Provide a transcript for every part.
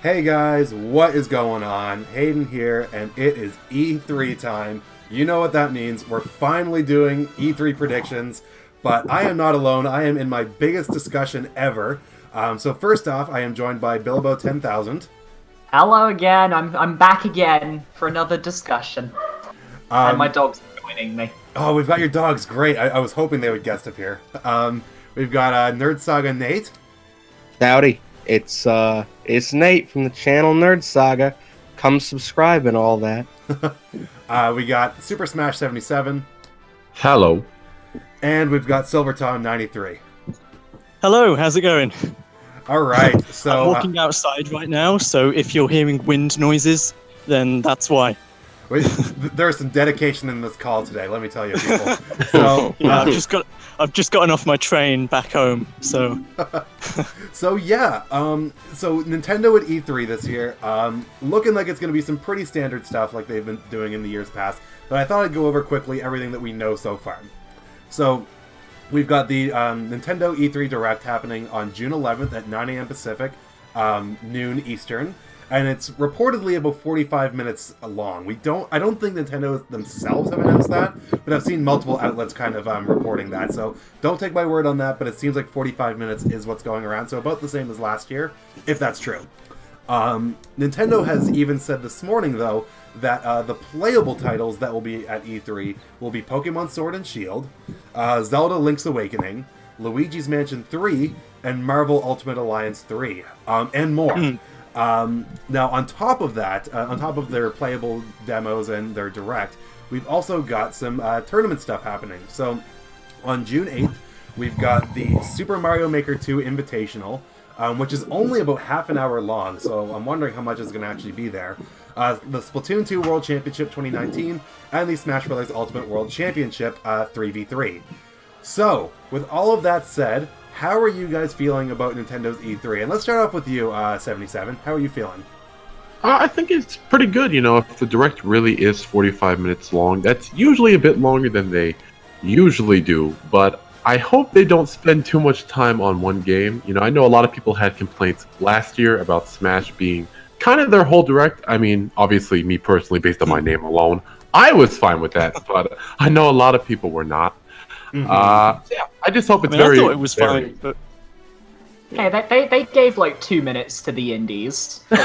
Hey guys, what is going on? Hayden here, and it is E3 time. You know what that means. We're finally doing E3 predictions, but I am not alone. I am in my biggest discussion ever. So first off, I am joined by Bilbo 10,000. Hello again. I'm back again for another discussion. And my dog's joining me. Oh, we've got your dogs. Great. I was hoping they would guest appear. We've got Nerd Saga Nate. Howdy. It's Nate from the channel Nerd Saga. Come subscribe and all that. We got Super Smash 77. Hello. And we've got Silver Tom 93. Hello, how's it going? All right, so I'm walking outside right now, so if you're hearing wind noises, then that's why. There's some dedication in this call today, let me tell you, people. So I've just gotten off my train back home, so. So Nintendo at E3 this year, looking like it's going to be some pretty standard stuff like they've been doing in the years past. But I thought I'd go over quickly everything that we know so far. So we've got the Nintendo E3 Direct happening on June 11th at 9 a.m. Pacific, noon Eastern. And it's reportedly about 45 minutes long. I don't think Nintendo themselves have announced that, but I've seen multiple outlets kind of reporting that. So don't take my word on that, but it seems like 45 minutes is what's going around. So about the same as last year, if that's true. Nintendo has even said this morning, though, that the playable titles that will be at E3 will be Pokemon Sword and Shield, Zelda Link's Awakening, Luigi's Mansion 3, and Marvel Ultimate Alliance 3, and more. Now, on top of that, on top of their playable demos and their direct, we've also got some tournament stuff happening. So, on June 8th, we've got the Super Mario Maker 2 Invitational, which is only about half an hour long, so I'm wondering how much is going to actually be there. The Splatoon 2 World Championship 2019, and the Smash Bros. Ultimate World Championship 3v3. So, with all of that said, how are you guys feeling about Nintendo's E3? And let's start off with you, 77. How are you feeling? I think it's pretty good. If the Direct really is 45 minutes long, that's usually a bit longer than they usually do. But I hope they don't spend too much time on one game. I know a lot of people had complaints last year about Smash being kind of their whole Direct. I mean, obviously, me personally, based on my name alone, I was fine with that. But I know a lot of people were not. Mm-hmm. Yeah, I just hope it's I thought it was fine, but... Hey, they gave like 2 minutes to the indies. The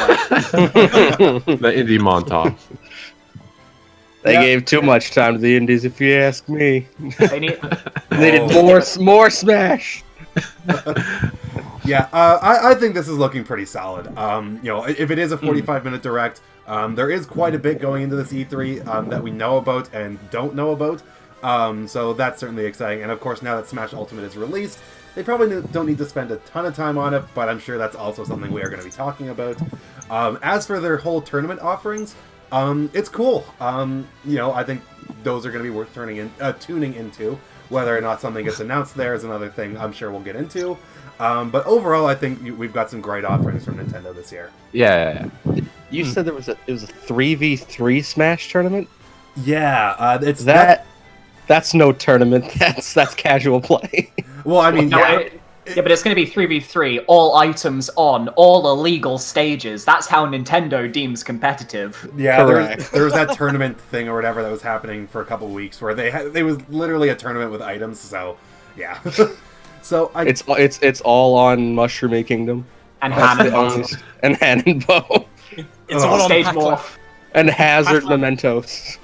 indie montage. They gave too much time to the indies, if you ask me. They needed more Smash. Yeah, I think this is looking pretty solid. If it is a 45-minute direct, there is quite a bit going into this E3 that we know about and don't know about. So that's certainly exciting. And of course, now that Smash Ultimate is released, they probably don't need to spend a ton of time on it, but I'm sure that's also something we are going to be talking about. As for their whole tournament offerings, it's cool. I think those are going to be worth tuning into. Whether or not something gets announced there is another thing I'm sure we'll get into. But overall, I think we've got some great offerings from Nintendo this year. Yeah. You said it was a 3v3 Smash tournament? Yeah, it's That's no tournament. That's casual play. Well, I mean, but it's going to be 3v3, all items on, all illegal stages. That's how Nintendo deems competitive. Yeah, there was that tournament thing or whatever that was happening for a couple weeks where they was literally a tournament with items. So, yeah. So it's all on Mushroom Kingdom And hand and bow. And hand and bow. It's all on Stage Pac-Man. morph. And hazard mementos.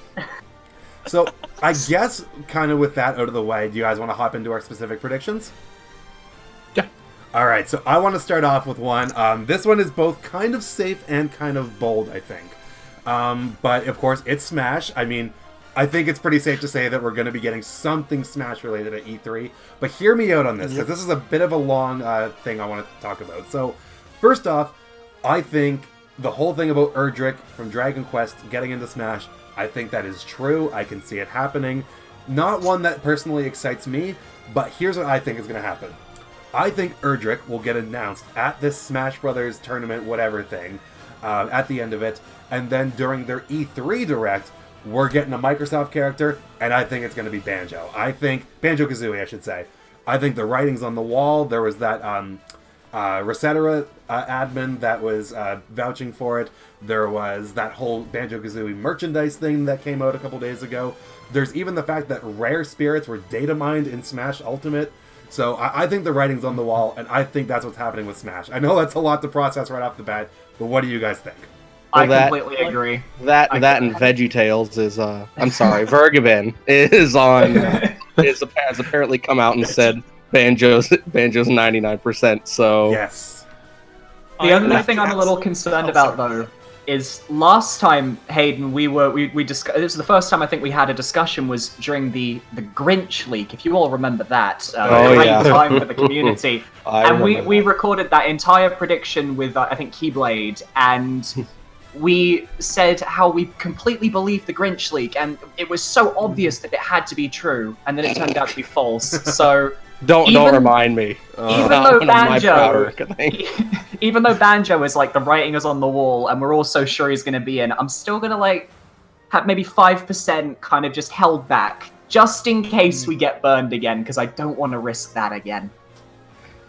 So, I guess, kind of with that out of the way, do you guys want to hop into our specific predictions? Yeah. Alright, so I want to start off with one. This one is both kind of safe and kind of bold, I think. But, of course, it's Smash. I mean, I think it's pretty safe to say that we're going to be getting something Smash-related at E3. But hear me out on this, because this is a bit of a long thing I want to talk about. So, first off, I think the whole thing about Erdrick from Dragon Quest getting into Smash, I think that is true. I can see it happening. Not one that personally excites me, but here's what I think is going to happen. I think Erdrick will get announced at this Smash Brothers tournament, whatever thing, at the end of it, and then during their E3 Direct, we're getting a Microsoft character, and I think it's going to be Banjo-Kazooie, I should say. I think the writing's on the wall. There was that Resetera admin that was vouching for it. There was that whole Banjo-Kazooie merchandise thing that came out a couple days ago. There's even the fact that rare spirits were data mined in Smash Ultimate. So I think the writing's on the wall, and I think that's what's happening with Smash. I know that's a lot to process right off the bat, but what do you guys think? I completely agree. That and VeggieTales is I'm sorry, Vergaben is on has apparently come out and said Banjo's 99%. So Yes. The only thing I'm a little concerned about, though, is last time, Hayden, we discussed. This was the first time I think we had a discussion was during the Grinch leak. If you all remember that, great time for the community. We recorded that entire prediction with I think Keyblade, and we said how we completely believed the Grinch leak, and it was so obvious that it had to be true, and then it turned out to be false. So. Don't remind me. Even though Banjo is like the writing is on the wall, and we're all so sure he's going to be in, I'm still going to like have maybe 5% kind of just held back, just in case we get burned again, because I don't want to risk that again.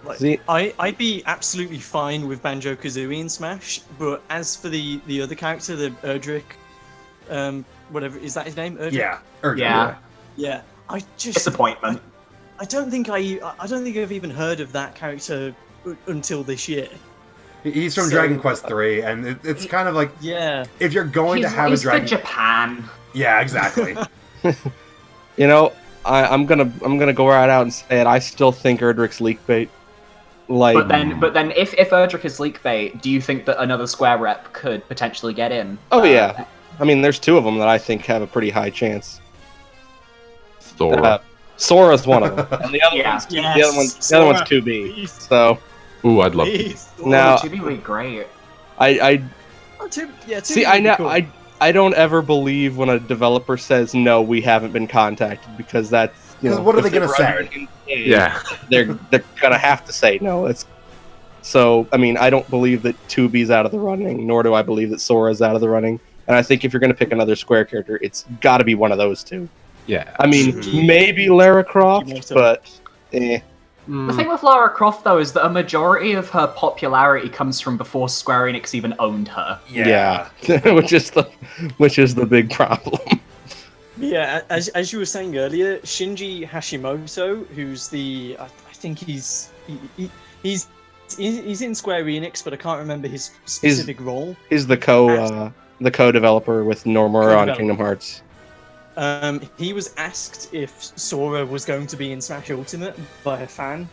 Like, I'd be absolutely fine with Banjo-Kazooie in Smash, but as for the other character, the Erdrick, whatever, is that his name? Erdrick? Yeah. Erdrick. Yeah. I just disappointment. I don't think I've even heard of that character until this year. He's from Dragon Quest 3, and it's kind of like if you're going to have a Dragon, he's for Japan. Yeah, exactly. You know, I'm gonna go right out and say it. I still think Erdrick's leak bait. Like, but then if Erdrick is leak bait, do you think that another Square rep could potentially get in? Oh yeah, I mean, there's two of them that I think have a pretty high chance. Sora's one of them, and the other one's 2B. Please. So, ooh, I'd love now 2B would be great. I see. I don't ever believe when a developer says no, we haven't been contacted, because that's what are they gonna say? They're gonna have to say no. So I mean, I don't believe that 2B's out of the running, nor do I believe that Sora's out of the running. And I think if you're gonna pick another Square character, it's got to be one of those two. Yeah. I mean, maybe Lara Croft, but The thing with Lara Croft, though, is that a majority of her popularity comes from before Square Enix even owned her. Yeah. which is the big problem. Yeah, as you were saying earlier, Shinji Hashimoto, who's I think he's in Square Enix, but I can't remember his specific role. He's the co-developer with Nomura on Kingdom Hearts. He was asked if Sora was going to be in Smash Ultimate by a fan,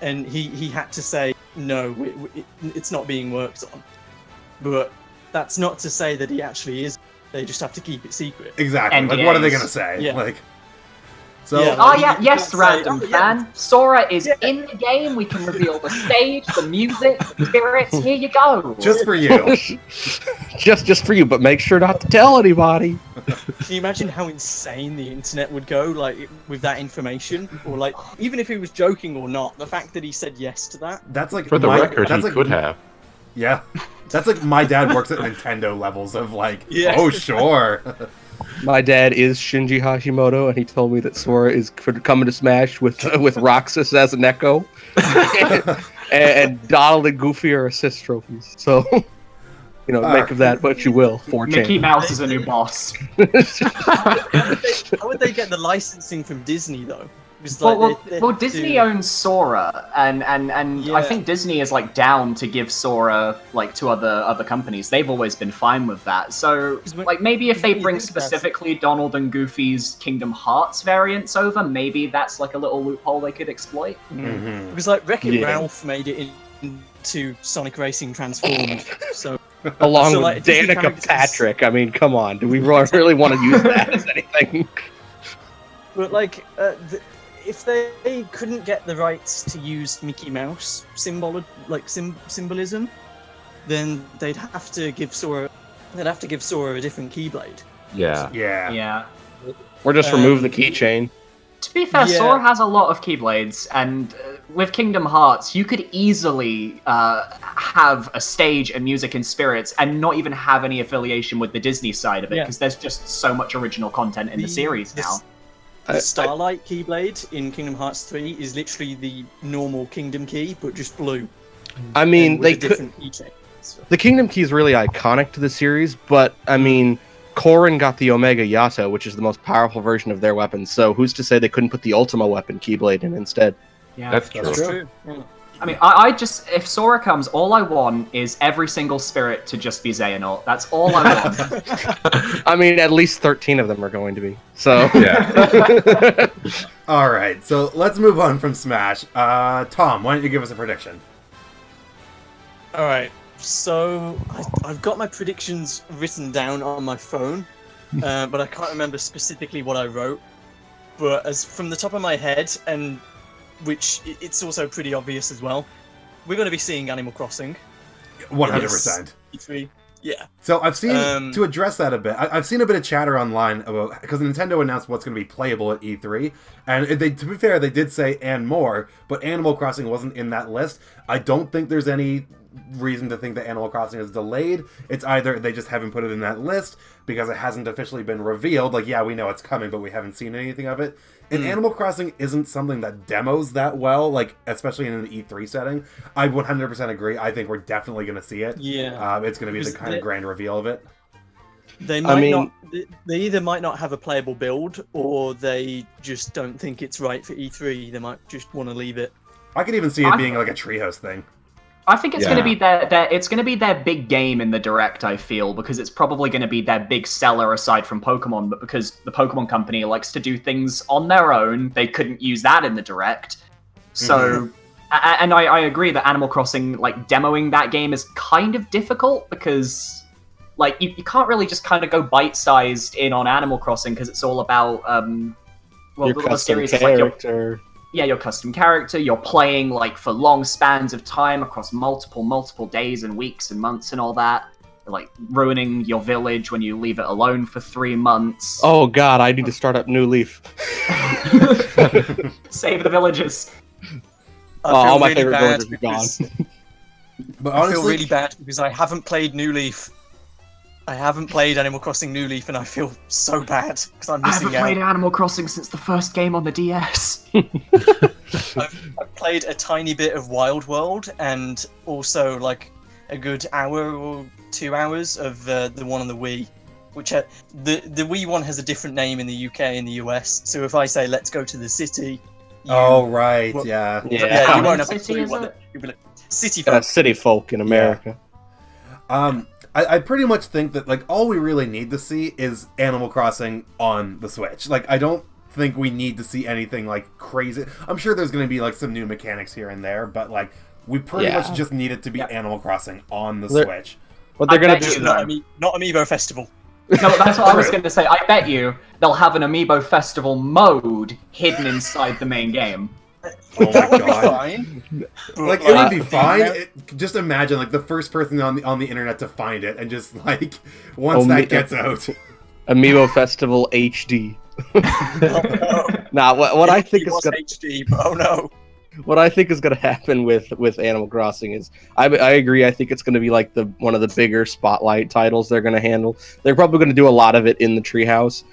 and he had to say no, it's not being worked on. But that's not to say that he actually is. They just have to keep it secret. Exactly. Like, what are they gonna say? Yeah. Like, yes, random fan. Sora is in the game. We can reveal the stage, the music, the spirits. Here you go. Just for you. just for you, but make sure not to tell anybody. Can you imagine how insane the internet would go, like, with that information? Or, like, even if he was joking or not, the fact that he said yes to that. That's like, for the record, he could have. Yeah. That's like my dad works at Nintendo levels of like, oh, sure. My dad is Shinji Hashimoto, and he told me that Sora is coming to Smash with Roxas as an echo, and Donald and Goofy are assist trophies. So, make of that what you will. Mickey Mouse is a new boss. How would they get the licensing from Disney though? Well, Disney owns Sora, and I think Disney is like down to give Sora like to other companies. They've always been fine with that. So like maybe if they bring specifically Donald and Goofy's Kingdom Hearts variants over, maybe that's like a little loophole they could exploit. Mm-hmm. Because like Wreck-It Ralph made it into Sonic Racing Transformed, so along with Danica Patrick. I mean, come on, do we really want to use that as anything? But like. If they couldn't get the rights to use Mickey Mouse symbolism, then they'd have to give Sora a different Keyblade. Yeah. Or just remove the keychain. To be fair, Sora has a lot of Keyblades, and with Kingdom Hearts, you could easily have a stage and music and spirits and not even have any affiliation with the Disney side of it, because there's just so much original content in the series now. The Starlight Keyblade in Kingdom Hearts 3 is literally the normal Kingdom Key, but just blue. I mean, and with they a could. different keychain and stuff. The Kingdom Key is really iconic to the series, but I mean, Corrin got the Omega Yato, which is the most powerful version of their weapon. So who's to say they couldn't put the Ultima weapon Keyblade in instead? Yeah. That's true. That's true. Yeah. I mean, I just, if Sora comes, all I want is every single spirit to just be Xehanort. That's all I want. I mean, at least 13 of them are going to be. So Yeah. All right, so let's move on from Smash. Tom, why don't you give us a prediction? All right, so I've got my predictions written down on my phone, but I can't remember specifically what I wrote. But as from the top of my head, and which it's also pretty obvious as well, we're going to be seeing Animal Crossing. 100%. E3. Yeah. So I've seen, to address that a bit, I've seen a bit of chatter online about, because Nintendo announced what's going to be playable at E3, and they, to be fair, they did say and more, but Animal Crossing wasn't in that list. I don't think there's any reason to think that Animal Crossing is delayed. It's either they just haven't put it in that list because it hasn't officially been revealed. Like, yeah, we know it's coming, but we haven't seen anything of it. And Animal Crossing isn't something that demos that well, like, especially in an E3 setting. I 100% agree. I think we're definitely going to see it. Yeah. It's going to be the kind of grand reveal of it. They might not. They either might not have a playable build, or they just don't think it's right for E3. They might just want to leave it. I could even see it being like a treehouse thing. I think it's going to Yeah. be it's going to be their big game in the Direct, I feel, because it's probably going to be their big seller aside from Pokemon, but because the Pokemon Company likes to do things on their own, they couldn't use that in the Direct. So, and I agree that Animal Crossing, like, demoing that game is kind of difficult, because, like, you can't really just kind of go bite-sized in on Animal Crossing, because it's all about, well, Your the custom series is like character. your custom character, you're playing like for long spans of time across multiple days and weeks and months and all that. Like ruining your village when you leave it alone for 3 months. Oh god, I need to start up New Leaf. Save the villagers. All my favorite villagers are gone. But I honestly, feel really bad because I haven't played New Leaf. I haven't played Animal Crossing New Leaf, and I feel so bad because I'm I missing haven't played out. Animal Crossing since the first game on the DS. I've played a tiny bit of Wild World, and also like a good hour or 2 hours of the one on the Wii. Which the Wii one has a different name in the UK and the US. So if I say let's go to the city, oh right, well, yeah. yeah, you won't have a City, clue is what it? you'll be like, city folk. City folk in America. I pretty much think that like all we really need to see is Animal Crossing on the Switch. Like I don't think we need to see anything like crazy. I'm sure there's going to be like some new mechanics here and there, but like we pretty much just need it to be Animal Crossing on the Switch. What they're I gonna bet do? you- Not Amiibo Festival. No, that's what I was going to say. I bet you they'll have an Amiibo Festival mode hidden inside the main game. Oh my That would be god. fine. Like it would be fine. Just imagine like the first person on the internet to find it, and just like once that gets out. Amiibo Festival HD. Oh, no. Nah, what I think It is was gonna HD, but oh no. what I think is gonna happen with Animal Crossing is I agree. I think it's gonna be like one of the bigger spotlight titles they're gonna handle. They're probably gonna do a lot of it in the treehouse.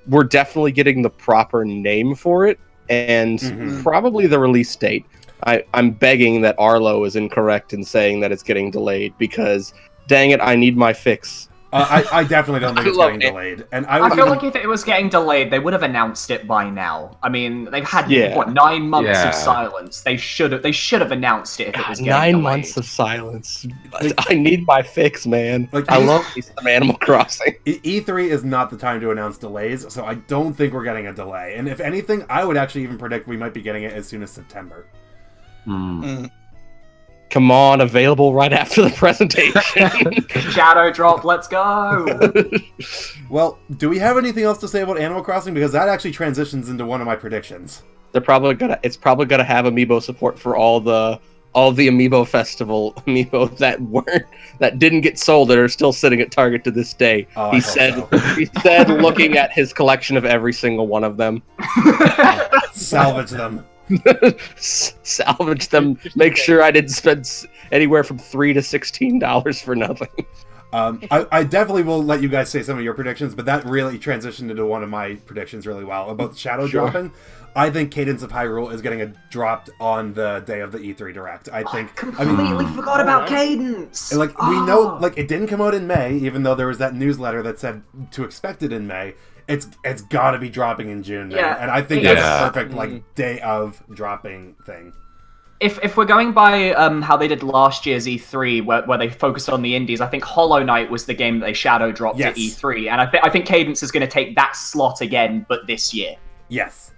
We're definitely getting the proper name for it, and probably the release date. I'm begging that Arlo is incorrect in saying that it's getting delayed because, dang it, I need my fix. I definitely don't think it's love getting it. delayed, and I feel like if it was getting delayed, they would have announced it by now. I mean, they've had 9 months Yeah. of silence. They should have announced it if it was getting 9 delayed. months of silence. I need my fix, man. Like, I love me some Animal Crossing. E3 is not the time to announce delays, so I don't think we're getting a delay. And if anything, I would actually even predict we might be getting it as soon as September. Come on, available right after the presentation. Shadow drop, let's go! Well, do we have anything else to say about Animal Crossing? Because that actually transitions into one of my predictions. It's probably gonna have amiibo support for all the Amiibo Festival amiibo that didn't get sold that are still sitting at Target to this day. Oh, I he hope said so. he said looking at his collection of every single one of them. Salvage them. Salvage them. Make sure I didn't spend anywhere from $3 to $16 for nothing. I definitely will let you guys say some of your predictions, but that really transitioned into one of my predictions really well about Shadow dropping. I think Cadence of Hyrule is getting dropped on the day of the E3 Direct. I Completely forgot about Cadence. Like we know, like it didn't come out in May, even though there was that newsletter that said to expect it in May. It's got to be dropping in June, man. Yeah. And I think that's a perfect like day of dropping thing. If we're going by how they did last year's E3, where they focused on the indies, I think Hollow Knight was the game that they shadow dropped at E3, and I think Cadence is going to take that slot again, but this year. Yes.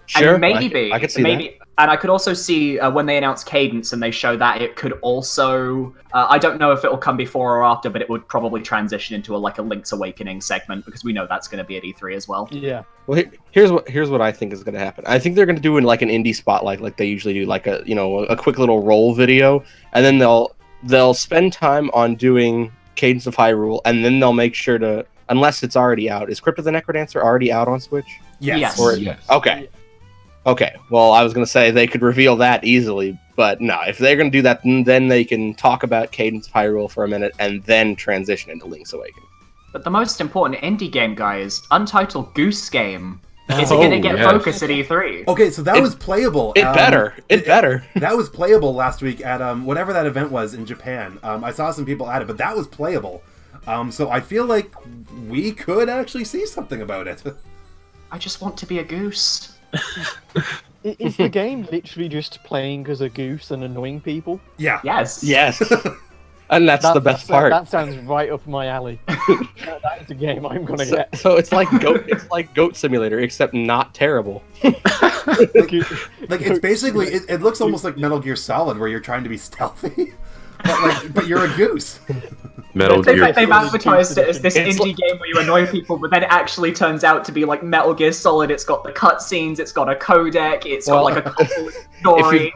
Sure, and maybe I could see that. And I could also see when they announce Cadence and they show that it could also. I don't know if it will come before or after, but it would probably transition into a Link's Awakening segment because we know that's going to be at E3 as well. Yeah. Well, here's what I think is going to happen. I think they're going to do an indie spotlight like they usually do, like a quick little roll video, and then they'll spend time on doing Cadence of Hyrule, and then they'll make sure to, unless it's already out. Is Crypt of the Necrodancer already out on Switch? Yes. Yes. Okay. Okay. Well, I was going to say they could reveal that easily, but no. If they're going to do that, then they can talk about Cadence of Hyrule for a minute and then transition into Link's Awakening. But the most important indie game, guys, Untitled Goose Game, is it going to get focus at E3? Okay, so that was playable. It better. That was playable last week at whatever that event was in Japan. I saw some people at it, but that was playable. So I feel like we could actually see something about it. I just want to be a goose. Is the game literally just playing as a goose and annoying people? Yeah. Yes. Yes. And that's the best part. That sounds right up my alley. That's the game I'm gonna get. So it's like Goat Simulator, except not terrible. Like it's basically it looks almost like Metal Gear Solid, where you're trying to be stealthy, but you're a goose. Metal Gear. They've advertised it as this indie game where you annoy people, but then it actually turns out to be like Metal Gear Solid. It's got the cutscenes, it's got a codec, it's got like a complete story.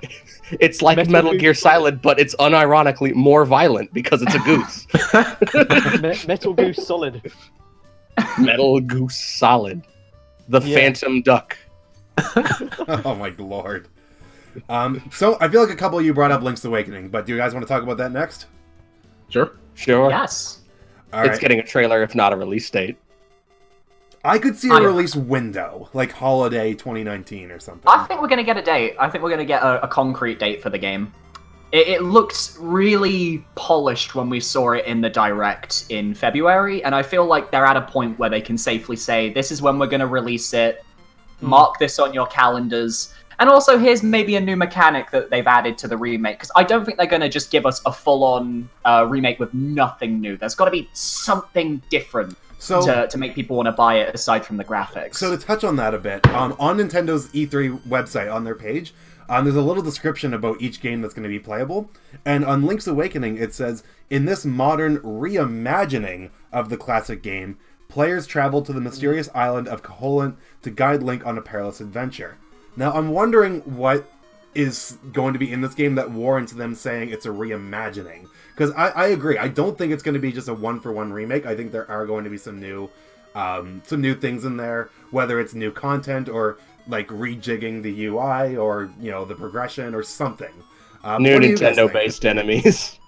It's like Metal Gear Solid, but it's unironically more violent because it's a goose. Metal Goose Solid. Metal Goose Solid. The Phantom Duck. Oh my lord. So I feel like a couple of you brought up Link's Awakening, but do you guys want to talk about that next? Sure. Sure. Yes. All It's right. getting a trailer, if not a release date. I could see a release window, like holiday 2019 or something. I think we're going to get a date. I think we're going to get a concrete date for the game. It looked really polished when we saw it in the Direct in February, and I feel like they're at a point where they can safely say, this is when we're going to release it, mark this on your calendars, and also here's maybe a new mechanic that they've added to the remake, because I don't think they're going to just give us a full-on remake with nothing new. There's got to be something different. To make people want to buy it aside from the graphics. So to touch on that a bit, on Nintendo's E3 website, on their page, there's a little description about each game that's going to be playable. And on Link's Awakening, it says, in this modern reimagining of the classic game, players travel to the mysterious island of Koholint to guide Link on a perilous adventure. Now, I'm wondering what is going to be in this game that warrants them saying it's a reimagining. Because I agree. I don't think it's going to be just a one-for-one remake. I think there are going to be some new things in there, whether it's new content or like rejigging the UI or the progression or something. New Nintendo-based enemies.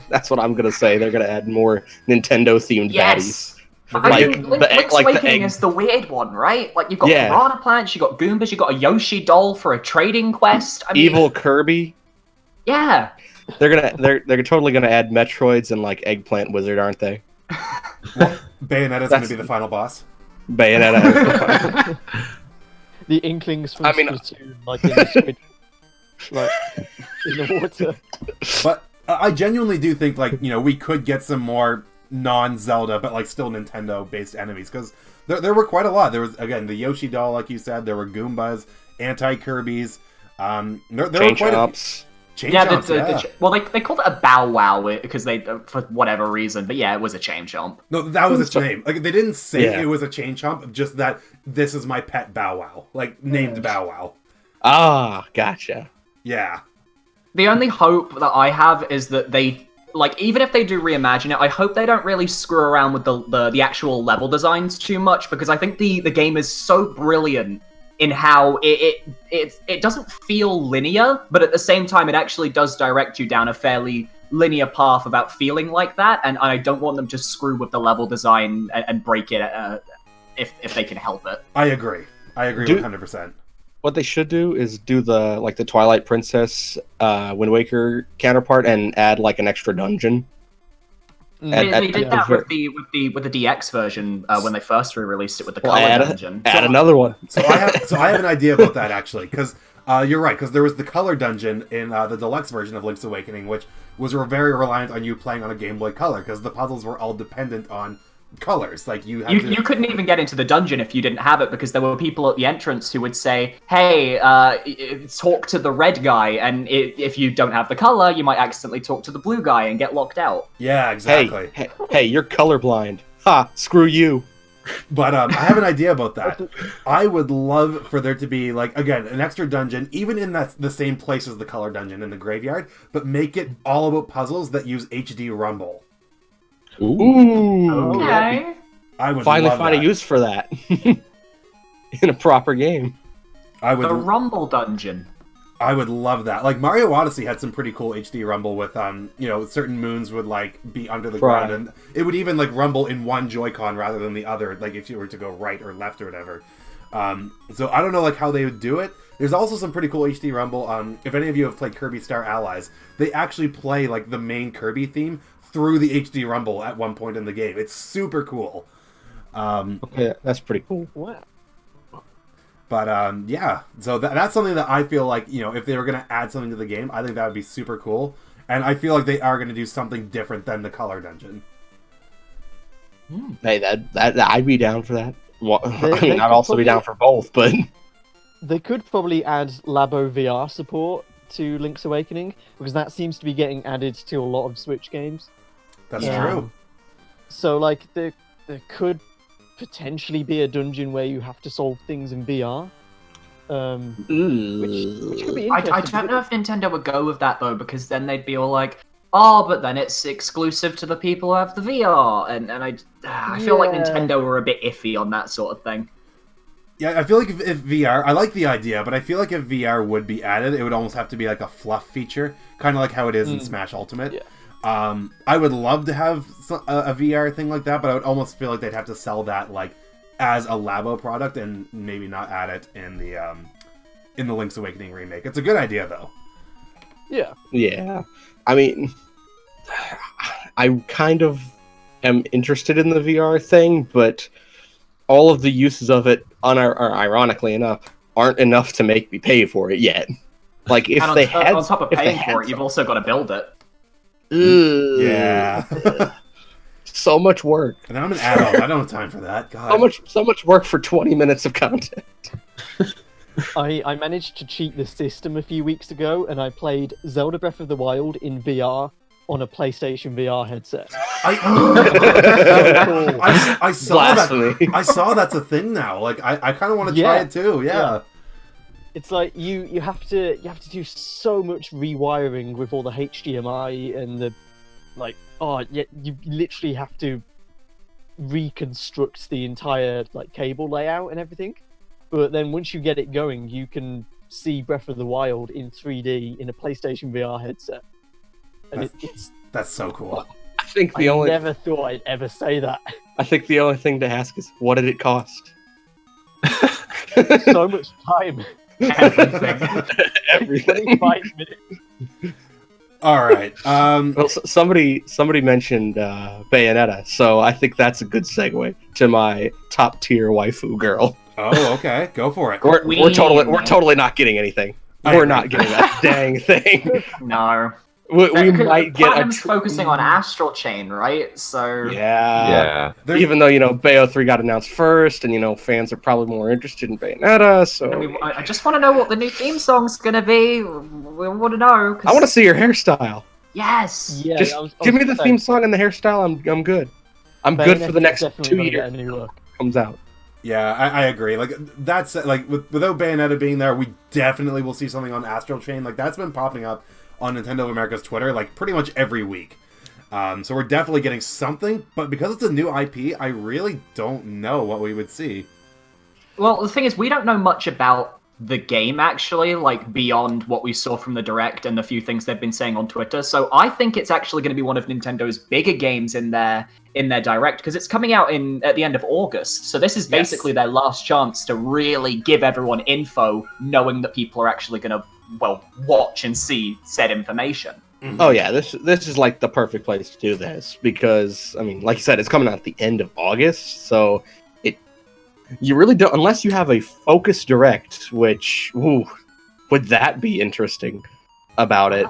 That's what I'm gonna say. They're gonna add more Nintendo-themed baddies. Link's Awakening is the weird one, right? Like you've got piranha plants, you've got Goombas, you've got a Yoshi doll for a trading quest. Evil Kirby. Yeah. They're totally gonna add Metroids and like Eggplant Wizard, aren't they? Well, Bayonetta's going to be the final boss. Bayonetta. The Inklings from Splatoon, like in the squid, like in the water. But I genuinely do think we could get some more non-Zelda, but like still Nintendo-based enemies, because there were quite a lot. There was again the Yoshi doll, like you said. There were Goombas, anti-Kirbys. There were quite a few. Well, they called it a Bow Wow because they for whatever reason, but yeah, it was a chain chomp. No, that was its name. Like they didn't say it was a chain chomp, just that this is my pet Bow Wow, like named Bow Wow. Ah, gotcha. Yeah. The only hope that I have is that they even if they do reimagine it, I hope they don't really screw around with the actual level designs too much, because I think the game is so brilliant in how it doesn't feel linear, but at the same time it actually does direct you down a fairly linear path without feeling like that, and I don't want them to screw with the level design and break it if they can help it. I agree 100%. What they should do is do the Twilight Princess Wind Waker counterpart and add like an extra dungeon. They did that with the DX version when they first re-released it with the color dungeon. Add another one. So I have an idea about that actually, because you're right, because there was the color dungeon in the deluxe version of Link's Awakening, which was very reliant on you playing on a Game Boy Color, because the puzzles were all dependent on colors. Like you couldn't even get into the dungeon if you didn't have it, because there were people at the entrance who would say, "Hey, talk to the red guy," and if you don't have the color, you might accidentally talk to the blue guy and get locked out. Yeah, exactly. Hey, you're colorblind. Ha! Screw you. But I have an idea about that. I would love for there to be, like, again, an extra dungeon, even in the same place as the color dungeon in the graveyard, but make it all about puzzles that use HD rumble. Ooh. Okay. I would finally love find that. a use for that in a proper game. I would. The Rumble Dungeon. I would love that. Like Mario Odyssey had some pretty cool HD rumble with certain moons would like be under the ground, and it would even like rumble in one Joy-Con rather than the other, like if you were to go right or left or whatever. So I don't know like how they would do it. There's also some pretty cool HD rumble. If any of you have played Kirby Star Allies, they actually play like the main Kirby theme through the HD rumble at one point in the game. It's super cool. Okay, that's pretty cool. Wow. But yeah, so that's something that I feel like, if they were going to add something to the game, I think that would be super cool. And I feel like they are going to do something different than the color dungeon. Hey, that I'd be down for that. Well, They I'd also be down for both, but they could probably add Labo VR support to Link's Awakening, because that seems to be getting added to a lot of Switch games. That's true. So, like, there could potentially be a dungeon where you have to solve things in VR. Which could be interesting. I don't know if Nintendo would go with that, though, because then they'd be all like, oh, but then it's exclusive to the people who have the VR. And I feel like Nintendo were a bit iffy on that sort of thing. Yeah, I feel like if VR... I like the idea, but I feel like if VR would be added, it would almost have to be like a fluff feature. Kind of like how it is in Smash Ultimate. Yeah. I would love to have a VR thing like that, but I would almost feel like they'd have to sell that like as a Labo product and maybe not add it in the Link's Awakening remake. It's a good idea though. Yeah. yeah. I mean, I kind of am interested in the VR thing, but all of the uses of it, ironically enough, aren't enough to make me pay for it yet. Like if And they had, on top of if they paying had for it, you've also got to build it. Yeah. So much work. And I'm an adult. I don't have time for that. God. So much work for 20 minutes of content. I managed to cheat the system a few weeks ago, and I played Zelda Breath of the Wild in VR on a PlayStation VR headset. I saw Blasphemy. that. I saw that's a thing now. Like I kind of want to try it too. Yeah. It's like you have to do so much rewiring with all the HDMI and the you literally have to reconstruct the entire like cable layout and everything. But then once you get it going, you can see Breath of the Wild in 3D in a PlayStation VR headset. And That's so cool. I think I never thought I'd ever say that. I think the only thing to ask is, what did it cost? So much time. Everything. 25 minutes. All right. Well, somebody mentioned Bayonetta, so I think that's a good segue to my top tier waifu girl. Oh, okay. Go for it. We're totally not getting anything. We're not getting that dang thing. No. We might get Platinum's focusing on Astral Chain, right? So yeah. Even though Bayo 3 got announced first, and fans are probably more interested in Bayonetta. So I just want to know what the new theme song's gonna be. We want to know. I want to see your hairstyle. Yes. Yeah, Just give me the theme song and the hairstyle. I'm good. I'm good for the next 2 years. Comes out. Yeah, I agree. Like that's like without Bayonetta being there, we definitely will see something on Astral Chain. Like that's been popping up on Nintendo of America's Twitter like pretty much every week. So we're definitely getting something, but because it's a new IP, I really don't know what we would see. Well, the thing is, we don't know much about the game, actually, like beyond what we saw from the Direct and the few things they've been saying on Twitter. So I think it's actually going to be one of Nintendo's bigger games in their Direct, because it's coming out at the end of August. So this is basically their last chance to really give everyone info, knowing that people are actually going to, well, watch and see said information. Oh yeah, this is like the perfect place to do this, because I mean, like you said, it's coming out at the end of August, so you really don't, unless you have a focused Direct, which would that be interesting about it?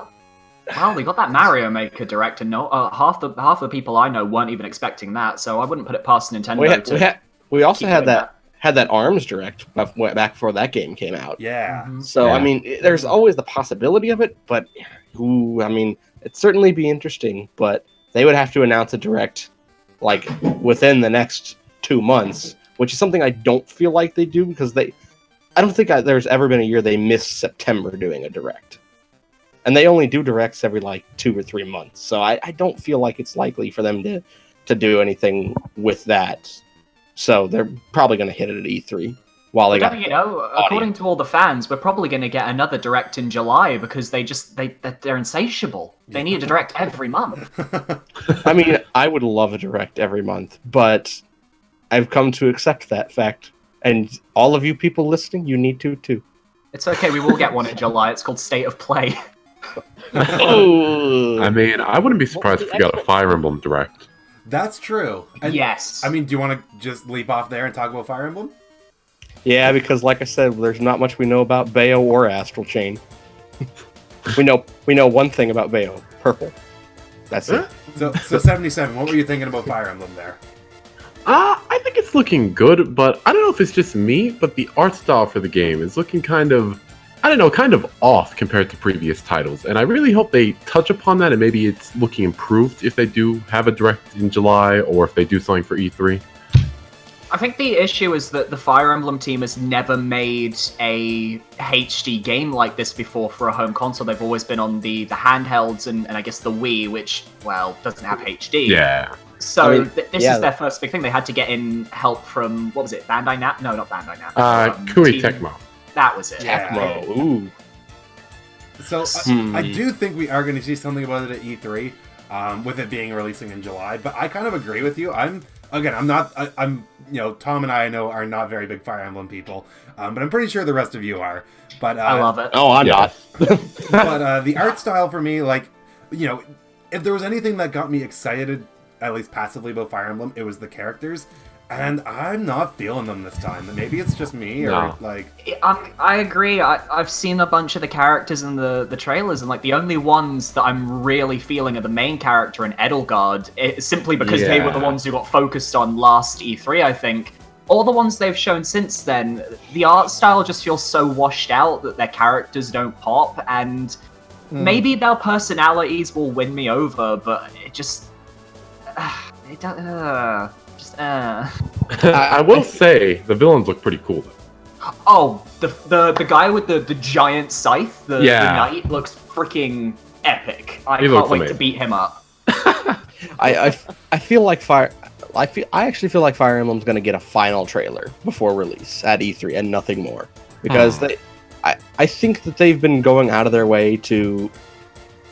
Well, we got that Mario Maker Direct, and half the people I know weren't even expecting that, so I wouldn't put it past Nintendo. We also had that ARMS Direct back before that game came out. Yeah. So I mean, there's always the possibility of it, but I mean, it'd certainly be interesting. But they would have to announce a Direct like within the next 2 months, which is something I don't feel like they do, because I don't think there's ever been a year they missed September doing a Direct. And they only do Directs every like 2 or 3 months. So I don't feel like it's likely for them to do anything with that. So they're probably going to hit it at E3 while they got. According to all the fans, we're probably going to get another Direct in July, because they're insatiable. They need a Direct every month. I mean, I would love a Direct every month, but I've come to accept that fact. And all of you people listening, you need to too. It's okay, we will get one in July. It's called State of Play. Oh. I mean, I wouldn't be surprised if we got a Fire Emblem Direct. That's true. And, yes. I mean, do you want to just leap off there and talk about Fire Emblem? Yeah, because like I said, there's not much we know about Bayo or Astral Chain. we know one thing about Bayo: purple. That's it. So 77. What were you thinking about Fire Emblem there? I think it's looking good, but I don't know if it's just me, but the art style for the game is looking kind of off compared to previous titles. And I really hope they touch upon that, and maybe it's looking improved if they do have a Direct in July, or if they do something for E3. I think the issue is that the Fire Emblem team has never made a HD game like this before for a home console. They've always been on the handhelds and I guess the Wii, which, well, doesn't have HD. Yeah. So this is their first big thing. They had to get in help from, what was it, Bandai Namco? No, not Bandai Namco. Koei Tecmo. That was it. Yeah. Tecmo. Ooh. So I do think we are going to see something about it at E3, with it being releasing in July. But I kind of agree with you. I'm Tom and I know are not very big Fire Emblem people, but I'm pretty sure the rest of you are. But I love it. Oh, I'm not. But the art style for me, like, if there was anything that got me excited, at least passively, about Fire Emblem, it was the characters. And I'm not feeling them this time. Maybe it's just me, or like. I agree. I've seen a bunch of the characters in the trailers, and like the only ones that I'm really feeling are the main character and Edelgard, simply because they were the ones who got focused on last E3. I think all the ones they've shown since then, the art style just feels so washed out that their characters don't pop, and maybe their personalities will win me over, but it just it doesn't. I will say the villains look pretty cool though. Oh, the guy with the giant scythe, the knight, looks freaking epic. I can't wait to beat him up. I feel like I actually feel like Fire Emblem's going to get a final trailer before release at E3 and nothing more, because I think that they've been going out of their way to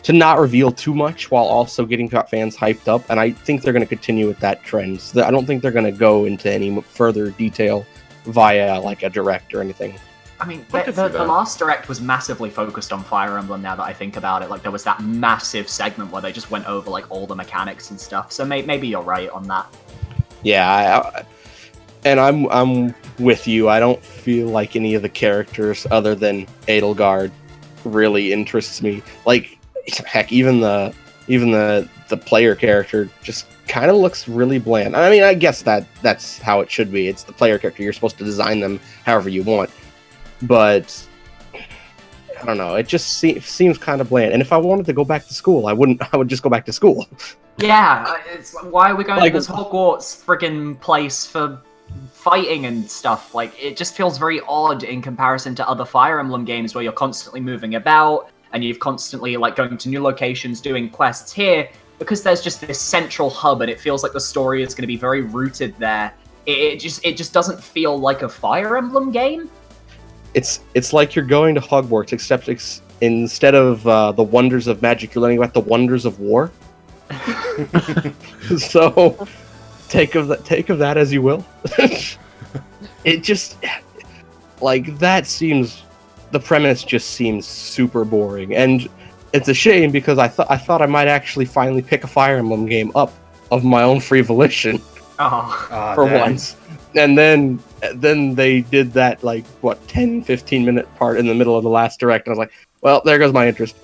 not reveal too much while also getting fans hyped up, and I think they're going to continue with that trend. So I don't think they're going to go into any further detail via like a Direct or anything. I mean, the last Direct was massively focused on Fire Emblem, now that I think about it. Like, there was that massive segment where they just went over like all the mechanics and stuff, so maybe you're right on that. Yeah, and I'm with you. I don't feel like any of the characters other than Edelgard really interests me. Like, heck, even the player character just kind of looks really bland. I mean, I guess that's how it should be. It's the player character. You're supposed to design them however you want. But I don't know. It just seems kind of bland. And if I wanted to go back to school, I would just go back to school. Yeah, why are we going to this Hogwarts friggin' place for fighting and stuff? Like, it just feels very odd in comparison to other Fire Emblem games where you're constantly moving about and you've constantly like going to new locations, doing quests. Here, because there's just this central hub and it feels like the story is going to be very rooted there, it just doesn't feel like a Fire Emblem game. it's like you're going to Hogwarts, except instead of the wonders of magic, you're learning about the wonders of war. So take of that as you will. It just like that seems the premise just seems super boring, and it's a shame because I thought I might actually finally pick a Fire Emblem game up of my own free volition for once. And then they did that, like, what, 10-15 minute part in the middle of the last direct, and I was like, well, there goes my interest.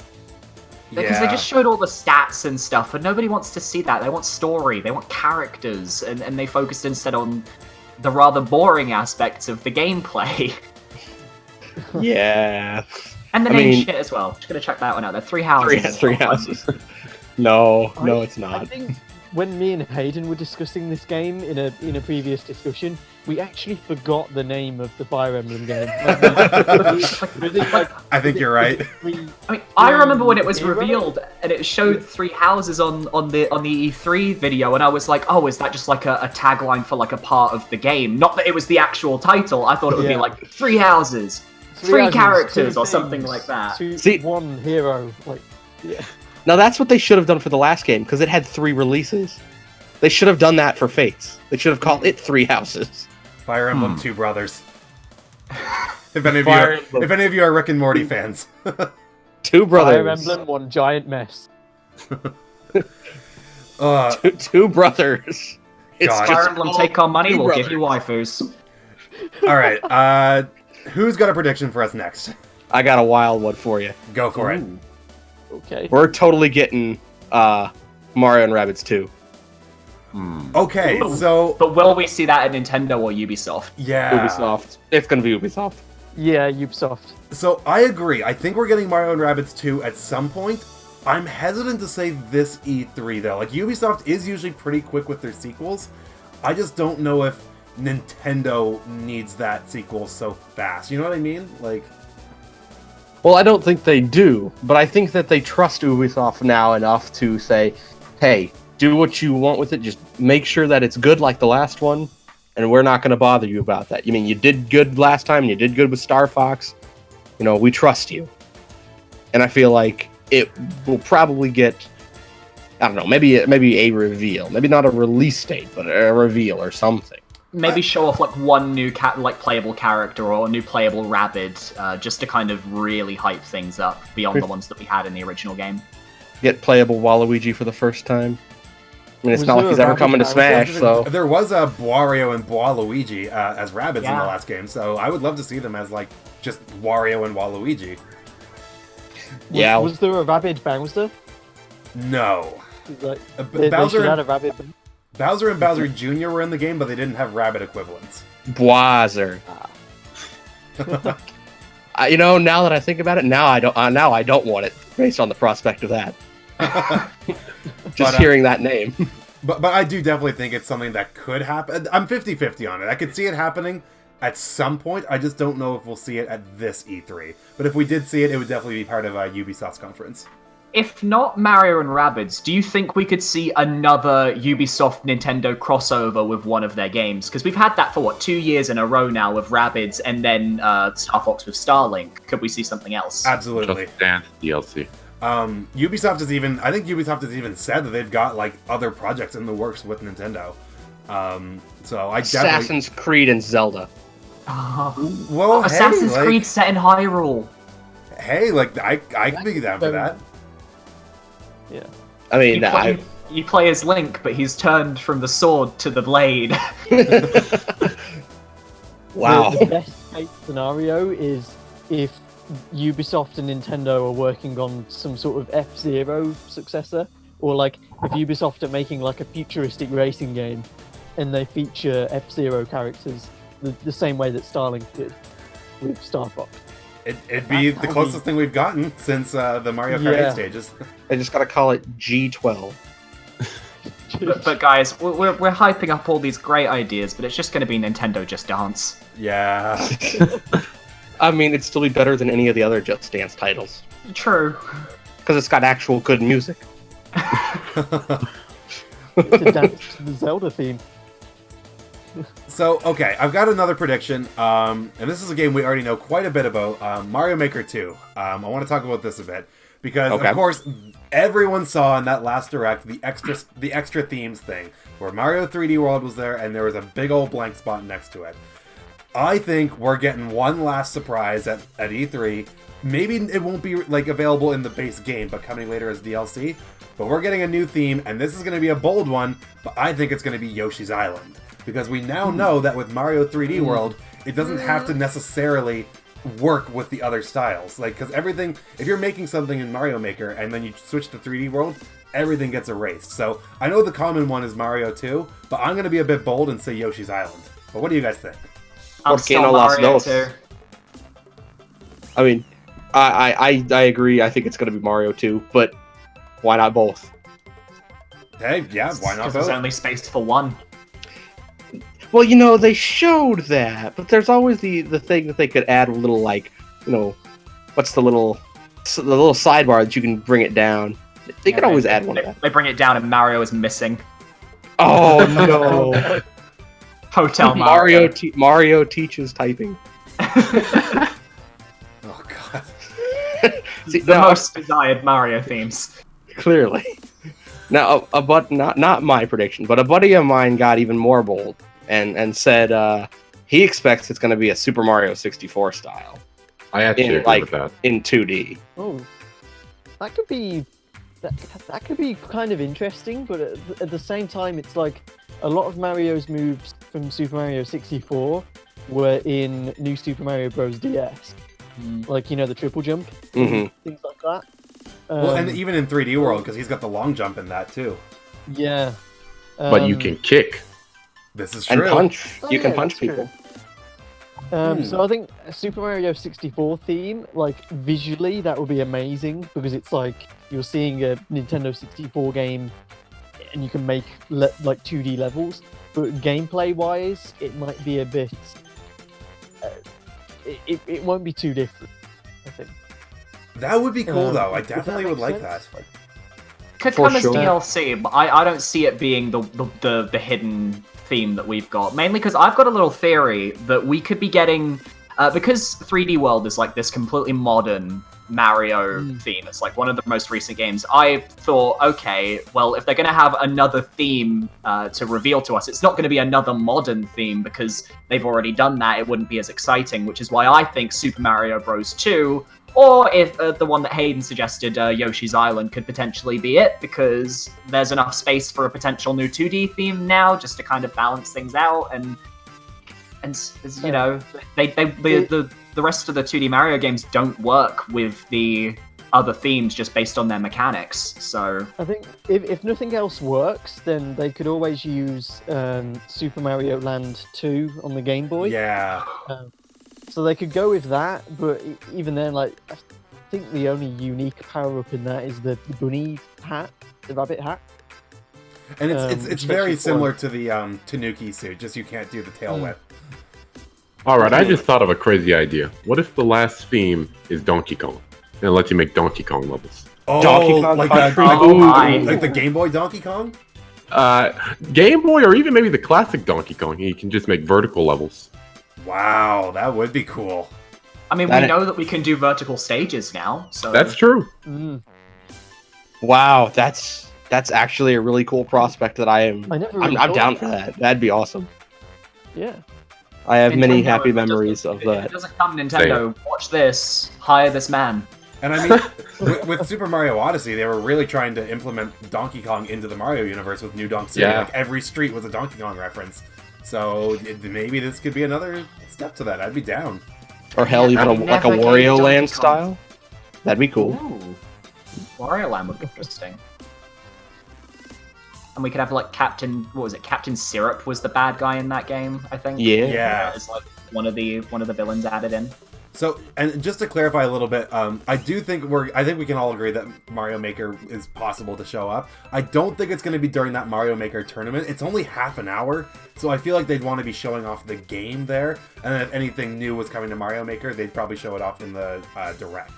Because they just showed all the stats and stuff, and nobody wants to see that. They want story, they want characters, and they focused instead on the rather boring aspects of the gameplay. Yeah. And the name shit as well. Just gonna check that one out. There are 3 houses. Three houses. No, it's I not. think when me and Hayden were discussing this game in a previous discussion, we actually forgot the name of the Fire Emblem game. I think you're right. I mean, I remember when it was revealed and it showed 3 houses on the E3 video, and I was like, oh, is that just like a tagline for like a part of the game? Not that it was the actual title. I thought it would be like 3 houses, 3 characters, or something like that. See, 1 hero, like, yeah. Now that's what they should have done for the last game, because it had 3 releases. They should have done that for Fates. They should have called it 3 houses. Fire Emblem 2 Brothers. If any of you are Rick and Morty fans. 2 brothers. Fire Emblem, 1 giant mess. 2 brothers. It's Fire Emblem, take our money, we'll give you waifus. Alright, who's got a prediction for us next? I got a wild one for you. Go for it. Okay. We're totally getting Mario and Rabbids 2. Okay, so... But will we see that at Nintendo or Ubisoft? Yeah. Ubisoft. It's gonna be Ubisoft. Yeah, Ubisoft. So, I agree. I think we're getting Mario and Rabbids 2 at some point. I'm hesitant to say this E3, though. Like, Ubisoft is usually pretty quick with their sequels. I just don't know if Nintendo needs that sequel so fast. You know what I mean? Like... Well, I don't think they do, but I think that they trust Ubisoft now enough to say, hey, do what you want with it, just make sure that it's good like the last one, and we're not going to bother you about that. You mean, you did good last time, you did good with Star Fox, we trust you. And I feel like it will probably get, I don't know, maybe a reveal. Maybe not a release date, but a reveal or something. Maybe show off like 1 new playable character or a new playable Rabbid, just to kind of really hype things up beyond the ones that we had in the original game. Get playable Waluigi for the first time. I mean, it's not like he's ever coming to Smash, so... There was a Wario and Waluigi as Rabbids in the last game, so I would love to see them as, like, just Wario and Waluigi. Yeah. Was there a Rabbid Bowser? No. Like, Bowser, they had a Rabbid... Bowser and Bowser Jr. were in the game, but they didn't have Rabbid equivalents. Bowser. Now that I think about it, now I don't want it, based on the prospect of that. Just hearing that name. But I do definitely think it's something that could happen. I'm 50-50 on it. I could see it happening at some point. I just don't know if we'll see it at this E3. But if we did see it, it would definitely be part of Ubisoft's conference. If not Mario and Rabbids, do you think we could see another Ubisoft Nintendo crossover with one of their games? Because we've had that for 2 years in a row now with Rabbids and then Star Fox with Starlink. Could we see something else? Absolutely. Just Dance DLC. Ubisoft has even said that they've got like other projects in the works with Nintendo. So I Assassin's Creed and Zelda. Well, Assassin's Creed set in Hyrule. Hey, like I could be down for that. Yeah. I mean, you play as Link, but he's turned from the sword to the blade. Wow. The best case scenario is if Ubisoft and Nintendo are working on some sort of F-Zero successor, or like if Ubisoft are making like a futuristic racing game and they feature F-Zero characters the same way that Starlink did with Star Fox. It'd be the closest thing we've gotten since the Mario Kart 8 stages. I just gotta call it G12. but guys, we're hyping up all these great ideas, but it's just going to be Nintendo Just Dance. Yeah. I mean, it'd still be better than any of the other Just Dance titles. True. Because it's got actual good music. To dance to the Zelda theme. So, okay, I've got another prediction, and this is a game we already know quite a bit about, Mario Maker 2. I want to talk about this a bit, because, Okay. of course, everyone saw in that last Direct the extra themes thing, where Mario 3D World was there, and there was a big old blank spot next to it. I think we're getting one last surprise at E3. Maybe it won't be like available in the base game, but coming later as DLC. But we're getting a new theme, and this is going to be a bold one, but I think it's going to be Yoshi's Island. Because we now know that with Mario 3D World, it doesn't have to necessarily work with the other styles. Like, because everything, if you're making something in Mario Maker and then you switch to 3D World, everything gets erased. So I know the common one is Mario 2, but I'm going to be a bit bold and say Yoshi's Island. But what do you guys think? I'm Por qué still no las Mario dos? too. I mean, I agree. I think it's going to be Mario 2, but why not both? Hey, yeah, why not Because there's both? only space for one. Well, you know, they showed that, but there's always the thing that they could add a little, like, you know, what's the little sidebar that you can bring it down. They could always add one of that. They bring it down and Mario is missing. Oh no! Hotel Mario. Mario teaches typing. Oh, God. See, The now, most desired Mario themes. clearly. Now, not my prediction, but a buddy of mine got even more bold and said he expects it's going to be a Super Mario 64 style I actually agree with that. in 2D. Oh, that could be that could be kind of interesting, but at the same time, it's like a lot of Mario's moves from Super Mario 64 were in New Super Mario Bros. DS, like the triple jump, Mhm. things like that. Well, and even in 3D World, because he's got the long jump in that, too. Yeah, But you can kick. This is And true. punch. Oh, You can yeah, punch that's true. people. So I think a Super Mario 64 theme, like visually, that would be amazing because it's like you're seeing a Nintendo 64 game, and you can make like 2D levels. But gameplay-wise, it might be a bit. It won't be too different, I think. That would be cool, though. I If that definitely would makes like sense. that. Could For come as sure. DLC, but I don't see it being the hidden theme that we've got. Mainly because I've got a little theory that we could be getting because 3D World is like this completely modern Mario theme. It's like one of the most recent games. I thought, okay, well, if they're going to have another theme to reveal to us, it's not going to be another modern theme because they've already done that. It wouldn't be as exciting, which is why I think Super Mario Bros. 2, or if the one that Hayden suggested, Yoshi's Island, could potentially be it, because there's enough space for a potential new 2D theme now, just to kind of balance things out, and you know, the rest of the 2D Mario games don't work with the other themes just based on their mechanics. So I think if nothing else works, then they could always use Super Mario Land 2 on the Game Boy. Yeah. So they could go with that, but even then, like, I think the only unique power-up in that is the bunny hat, the rabbit hat. And it's which very makes it similar fun. to the Tanuki suit, just you can't do the tail whip. Alright, I just thought of a crazy idea. What if the last theme is Donkey Kong? And it lets you make Donkey Kong levels. Oh, Donkey Kong like Country. like the Game Boy Donkey Kong? Game Boy, or even maybe the classic Donkey Kong. You can just make vertical levels. Wow, that would be cool. I mean, we know that we can do vertical stages now. So That's true. Wow, that's actually a really cool prospect that I'm never really I'm thought down of for that. That'd be awesome. Yeah. I have many Nintendo, happy if it doesn't- memories of If it that. doesn't come, Nintendo, watch this. Hire this man. And I mean, with Super Mario Odyssey, they were really trying to implement Donkey Kong into the Mario universe with New Donk City. Yeah. Like, every street was a Donkey Kong reference. So maybe this could be another step to that. I'd be down. Or hell, even I've like a never gave Wario Donkey Land Kong- style. That'd be cool. Ooh. Wario Land would be interesting. And we could have like Captain Syrup was the bad guy in that game, I think. Yeah. Yeah. As like one of the villains added in. So, and just to clarify a little bit, I think we can all agree that Mario Maker is possible to show up. I don't think it's going to be during that Mario Maker tournament. It's only half an hour, so I feel like they'd want to be showing off the game there. And then if anything new was coming to Mario Maker, they'd probably show it off in the Direct.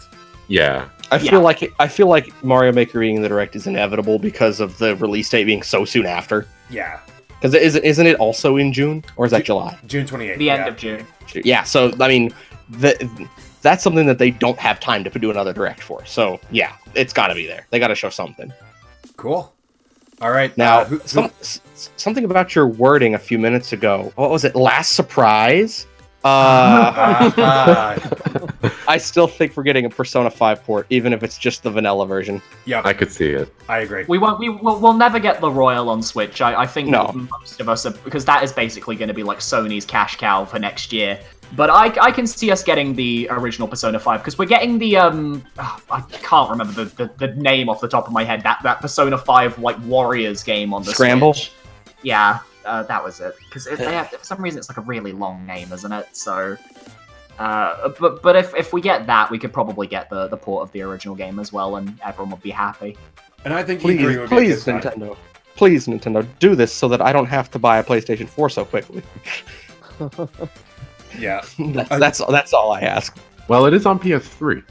Yeah. I feel like Mario Maker being in the Direct is inevitable because of the release date being so soon after. Yeah. Because isn't it also in June, or is that July? June 28th. The end of June. Yeah. So I mean, that's something that they don't have time to do another direct for. So yeah, it's got to be there. They got to show something. Cool. All right. Now, something about your wording a few minutes ago. What was it? Last surprise? I still think we're getting a Persona 5 port, even if it's just the vanilla version. Yeah, I could see it. I agree. We'll never get the Royal on Switch. I think No. most of us are, because that is basically going to be like Sony's cash cow for next year. But I can see us getting the original Persona 5 because we're getting the I can't remember the name off the top of my head. That Persona 5 like Warriors game on the Scramble? Switch. Yeah, that was it. Because for some reason it's like a really long name, isn't it? So, but if we get that, we could probably get the port of the original game as well, and everyone would be happy. And I think Please, E3 would be please, a good time. Nintendo. Please, Nintendo, do this so that I don't have to buy a PlayStation 4 so quickly. Yeah, That's all I ask. Well, it is on PS3.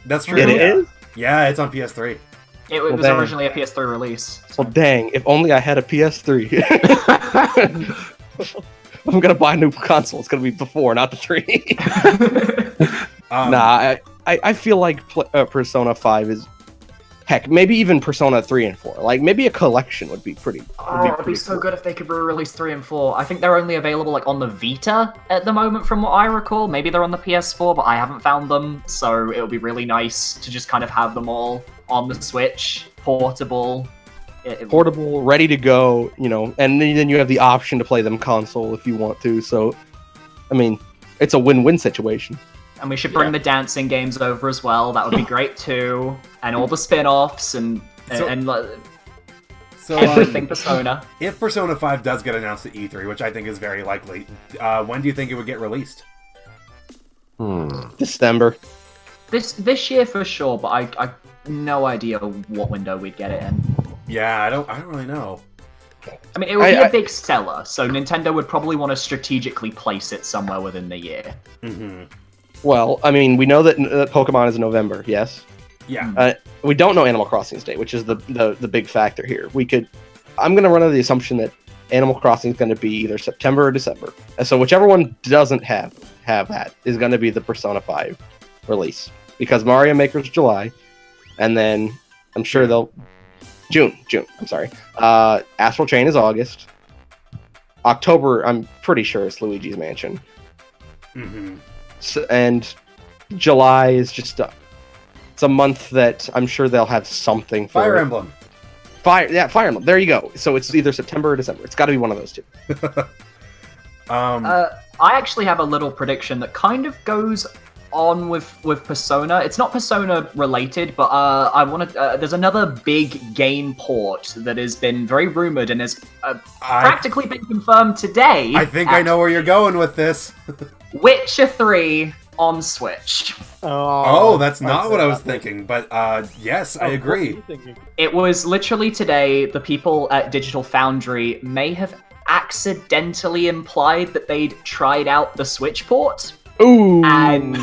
that's true. It yeah. is? Yeah, it's on PS3. It Well, was dang. originally a PS3 release. Well, dang, if only I had a PS3. I'm gonna buy a new console. It's gonna be the 4, not the 3. Nah, I feel like Persona 5 is... Heck, maybe even Persona 3 and 4. Like, maybe a collection would be pretty... It'd be so good if they could re-release 3 and 4. I think they're only available like on the Vita at the moment, from what I recall. Maybe they're on the PS4, but I haven't found them. So it would be really nice to just kind of have them all on the Switch, portable. Portable, ready to go, you know, and then you have the option to play them console if you want to. So, I mean, it's a win-win situation. And we should bring the dancing games over as well. That would be great too. And all the spin-offs and So everything Persona. if Persona 5 does get announced at E3, which I think is very likely, when do you think it would get released? December. This year for sure, but I no idea what window we'd get it in. Yeah, I don't really know. I mean, it would be a big seller, so Nintendo would probably want to strategically place it somewhere within the year. Mm-hmm. Well, I mean, we know that Pokemon is in November, yes? Yeah. We don't know Animal Crossing's date, which is the big factor here. I'm going to run under the assumption that Animal Crossing is going to be either September or December. And so whichever one doesn't have that is going to be the Persona 5 release. Because Mario Maker's July, and then I'm sure they'll... June, I'm sorry. Astral Chain is August. October, I'm pretty sure, is Luigi's Mansion. Mm-hmm. So, and July is just it's a month that I'm sure they'll have something for Fire it. Emblem. Fire Emblem. There you go. So it's either September or December. It's got to be one of those two. I actually have a little prediction that kind of goes on with Persona. It's not Persona related, but I want to. There's another big game port that has been very rumored and has practically been confirmed today. I think I know where you're going with this. Witcher 3 on Switch. Oh, that's not what I was thinking, but yes, I agree. It was literally today. The people at Digital Foundry may have accidentally implied that they'd tried out the Switch port. Ooh. And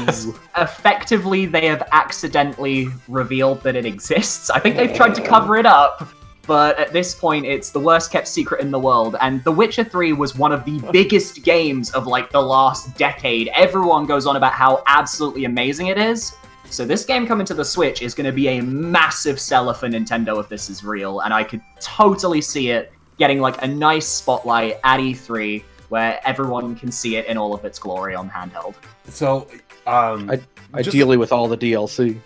effectively, they have accidentally revealed that it exists. I think they've tried to cover it up, but at this point, it's the worst kept secret in the world. And The Witcher 3 was one of the biggest games of like the last decade. Everyone goes on about how absolutely amazing it is. So this game coming to the Switch is going to be a massive seller for Nintendo if this is real. And I could totally see it getting like a nice spotlight at E3 where everyone can see it in all of its glory on handheld. So, Ideally with all the DLC.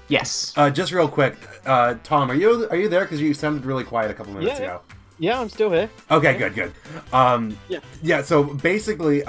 Yes. just real quick, Tom, are you there? Because you sounded really quiet a couple minutes ago. Yeah, I'm still here. Okay, good. Yeah, so basically,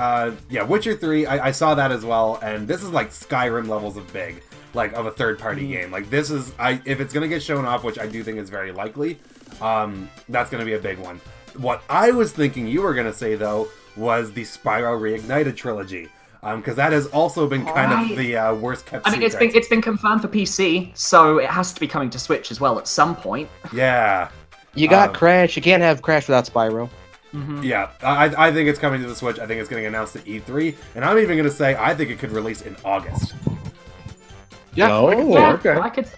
Witcher 3, I saw that as well, and this is like Skyrim levels of big, like of a third-party game. Like this is, if it's gonna get shown off, which I do think is very likely, that's gonna be a big one. What I was thinking you were gonna say though was the Spyro Reignited trilogy, because that has also been kind of the worst kept secret. I mean, it's been confirmed for PC, so it has to be coming to Switch as well at some point. Yeah. You got Crash. You can't have Crash without Spyro. Mm-hmm. Yeah, I think it's coming to the Switch. I think it's getting announced at E3, and I'm even going to say I think it could release in August. Yeah. Oh, Yeah, okay. I could.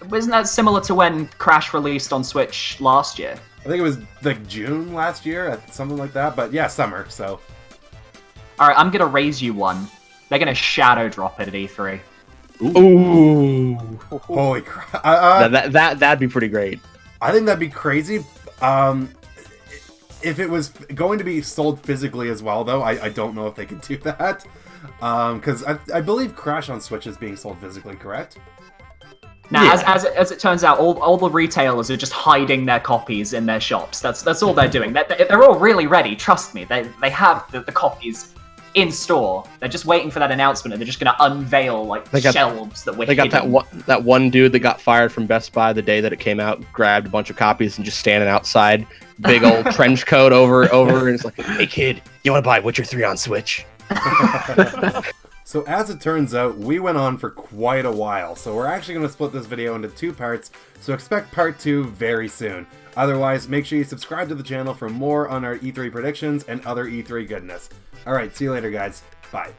Wasn't that similar to when Crash released on Switch last year? I think it was like June last year, something like that. But yeah, summer. So. All right, I'm gonna raise you one. They're gonna shadow drop it at E3. Ooh. Holy crap! That'd be pretty great. I think that'd be crazy. If it was going to be sold physically as well, though, I don't know if they could do that. Because I believe Crash on Switch is being sold physically, correct? Now, Yeah. as it turns out, all the retailers are just hiding their copies in their shops. That's all they're doing. They're all really ready. Trust me. They have the copies in store. They're just waiting for that announcement, and they're just going to unveil like shelves that we're. They got that one dude that got fired from Best Buy the day that it came out, grabbed a bunch of copies and just standing outside, big old trench coat over, and it's like, "Hey kid, you want to buy Witcher 3 on Switch?" So as it turns out, we went on for quite a while, so we're actually going to split this video into 2 parts, so expect part 2 very soon. Otherwise, make sure you subscribe to the channel for more on our E3 predictions and other E3 goodness. Alright, see you later guys. Bye.